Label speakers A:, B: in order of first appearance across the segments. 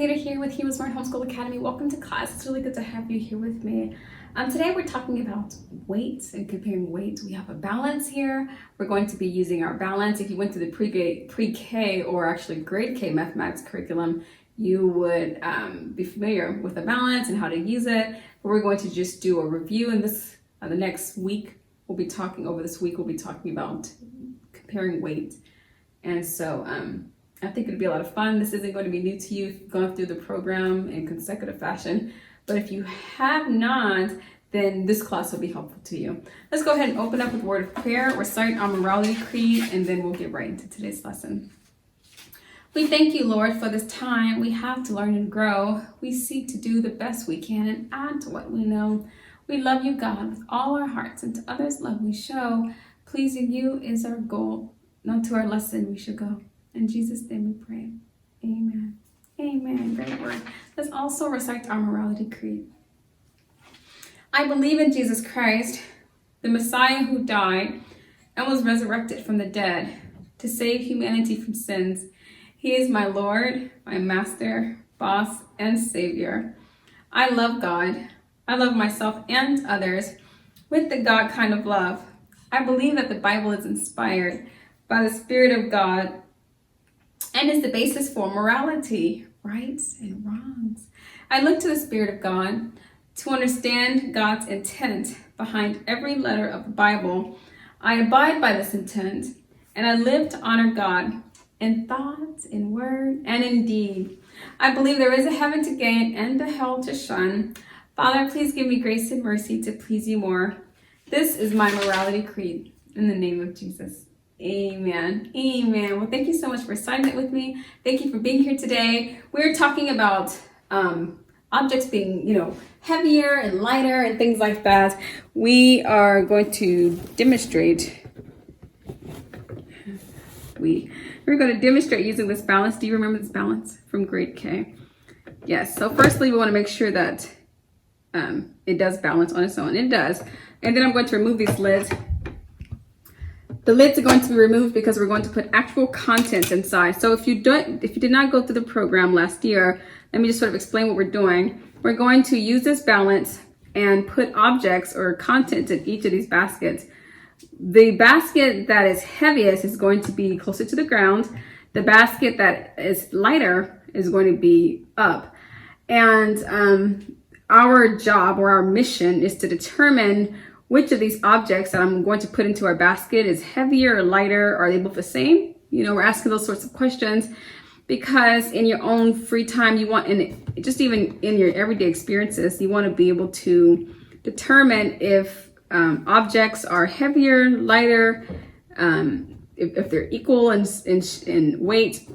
A: Nita here with Heroesmart Homeschool Academy. Welcome to class. It's really good to have you here with me. Today we're talking about weights and comparing weights. We have a balance here. We're going to be using our balance. If you went to the pre-K or actually grade K mathematics curriculum, you would be familiar with the balance and how to use it. But we're going to just do a review in this the next week. We'll be talking about comparing weights. And so I think it'll be a lot of fun. This isn't going to be new to you if you've gone through the program in consecutive fashion. But if you have not, then this class will be helpful to you. Let's go ahead and open up with a word of prayer. We're starting our morality creed, and then we'll get right into today's lesson. We thank you, Lord, for this time we have to learn and grow. We seek to do the best we can and add to what we know. We love you, God, with all our hearts, and to others love we show. Pleasing you is our goal. Not to our lesson we should go. In Jesus' name we pray. Amen. Amen. Great word. Let's also recite our morality creed. I believe in Jesus Christ, the Messiah who died and was resurrected from the dead to save humanity from sins. He is my Lord, my Master, Boss, and Savior. I love God. I love myself and others with the God kind of love. I believe that the Bible is inspired by the Spirit of God and is the basis for morality, rights and wrongs. I look to the Spirit of God to understand God's intent behind every letter of the Bible. I abide by this intent, and I live to honor God in thought, in word, and in deed. I believe there is a heaven to gain and a hell to shun. Father, please give me grace and mercy to please you more. This is my morality creed. In the name of Jesus. Amen. Amen. Well, thank you so much for reciting it with me. Thank you for being here today. We're talking about objects being, heavier and lighter and things like that. We are going to demonstrate. We're going to demonstrate using this balance. Do you remember this balance from grade K? Yes. So firstly, we want to make sure that it does balance on its own. It does. And then I'm going to remove these lids. The lids are going to be removed because we're going to put actual content inside. So if you did not go through the program last year, let me just sort of explain what we're doing. We're going to use this balance and put objects or content in each of these baskets. The basket that is heaviest is going to be closer to the ground. The basket that is lighter is going to be up. And our job or our mission is to determine which of these objects that I'm going to put into our basket is heavier or lighter. Are they both the same? We're asking those sorts of questions because in your own free time, you want, and just even in your everyday experiences, you want to be able to determine if objects are heavier, lighter, if they're equal in weight,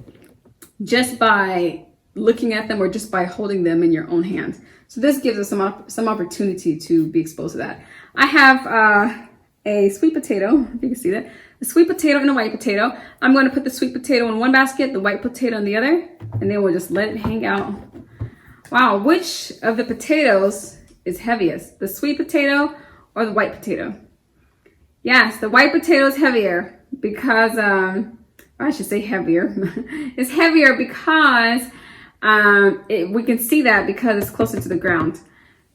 A: just by looking at them or just by holding them in your own hands. So this gives us some opportunity to be exposed to that. I have a sweet potato, if you can see that, a sweet potato and a white potato. I'm going to put the sweet potato in one basket, the white potato in the other, and then we'll just let it hang out. Wow, which of the potatoes is heaviest, the sweet potato or the white potato? Yes, the white potato is heavier because, I should say heavier. It's heavier because we can see that because it's closer to the ground,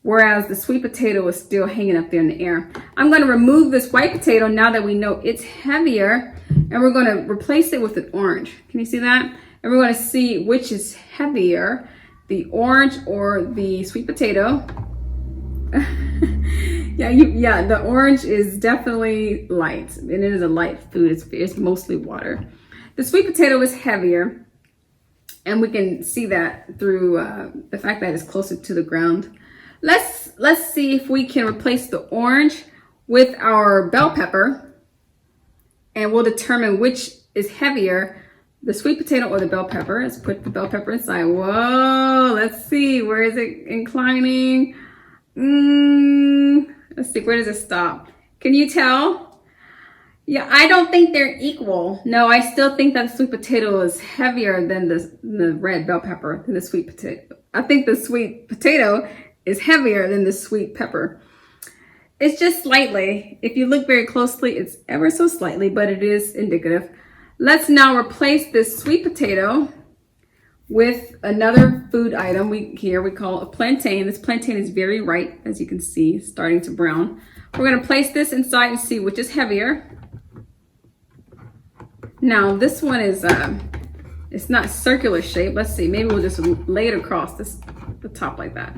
A: whereas the sweet potato is still hanging up there in the air. I'm going to remove this white potato now that we know it's heavier, and we're going to replace it with an orange. Can you see that? And we're going to see which is heavier, the orange or the sweet potato. Yeah, the orange is definitely light, and it is a light food. It's mostly water. The sweet potato is heavier. And we can see that through the fact that it's closer to the ground. Let's see if we can replace the orange with our bell pepper, and we'll determine which is heavier, the sweet potato or the bell pepper. Let's put the bell pepper inside. Whoa, let's see, where is it inclining? Let's see, where does it stop? Can you tell? Yeah, I don't think they're equal. No, I still think that the sweet potato is heavier than the red bell pepper, than the sweet potato. I think the sweet potato is heavier than the sweet pepper. It's just slightly. If you look very closely, it's ever so slightly, but it is indicative. Let's now replace this sweet potato with another food item we call a plantain. This plantain is very ripe, as you can see, starting to brown. We're going to place this inside and see which is heavier. Now this one is it's not circular shape. Let's see, maybe we'll just lay it across the top like that.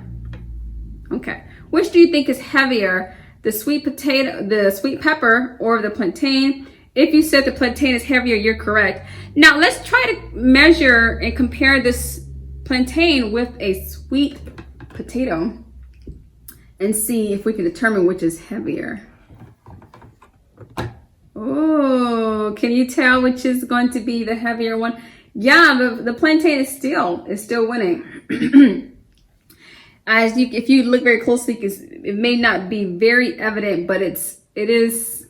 A: Okay, which do you think is heavier, the sweet potato, the sweet pepper, or the plantain? If you said the plantain is heavier, you're correct. Now let's try to measure and compare this plantain with a sweet potato and see if we can determine which is heavier. Oh, can you tell which is going to be the heavier one? Yeah, the plantain is still winning. If you look very closely, it may not be very evident, but it is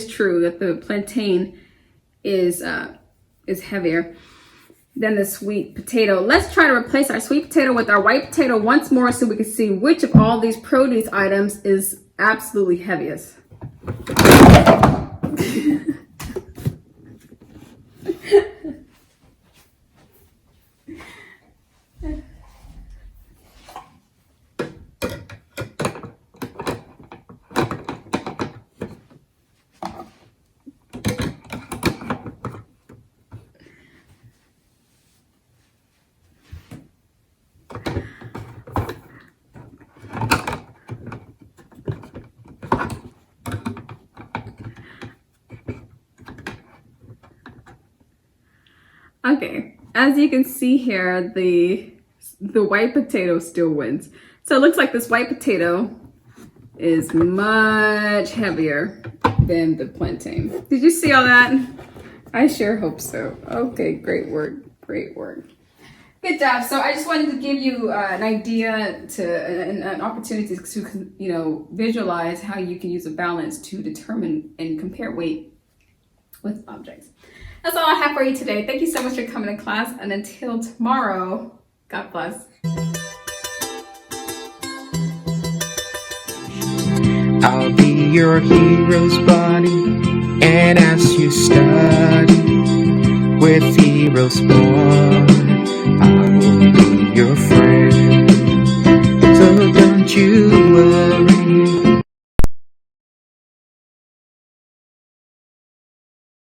A: true that the plantain is heavier than the sweet potato. Let's try to replace our sweet potato with our white potato once more so we can see which of all these produce items is absolutely heaviest. Okay, as you can see here, the white potato still wins. So it looks like this white potato is much heavier than the plantain. Did you see all that? I sure hope so. Okay, great work, great work. Good job. So I just wanted to give you an idea an opportunity to visualize how you can use a balance to determine and compare weight with objects. That's all I have for you today. Thank you so much for coming to class, and until tomorrow, God bless.
B: I'll be your hero's buddy, and as you study with Heroesmart.